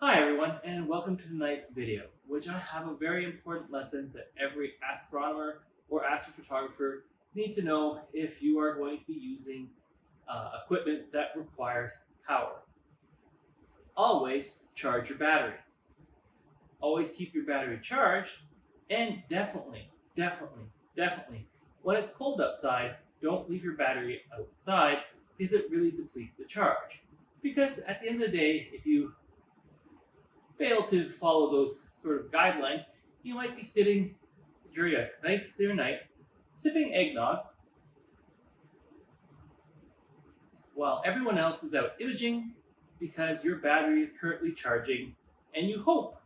Hi everyone, and welcome to tonight's video, which I have a very important lesson that every astronomer or astrophotographer needs to know if you are going to be using equipment that requires power. Always charge your battery. Always keep your battery charged, and definitely, when it's cold outside, don't leave your battery outside because it really depletes the charge. Because at the end of the day, if you fail to follow those sort of guidelines, you might be sitting during a nice clear night, sipping eggnog, while everyone else is out imaging because your battery is currently charging, and you hope,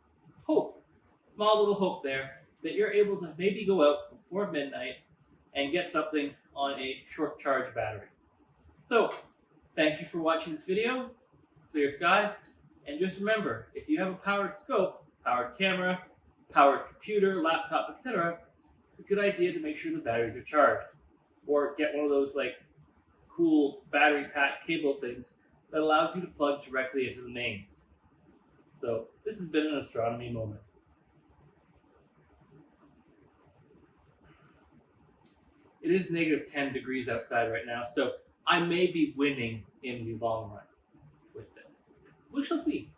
small little hope there, that you're able to maybe go out before midnight and get something on a short charge battery. So, thank you for watching this video. Clear skies. And just remember, if you have a powered scope, powered camera, powered computer, laptop, etc., it's a good idea to make sure the batteries are charged. Or get one of those cool battery pack cable things that allows you to plug directly into the mains. So this has been an astronomy moment. It is negative 10 degrees outside right now, so I may be winning in the long run with this. We shall see.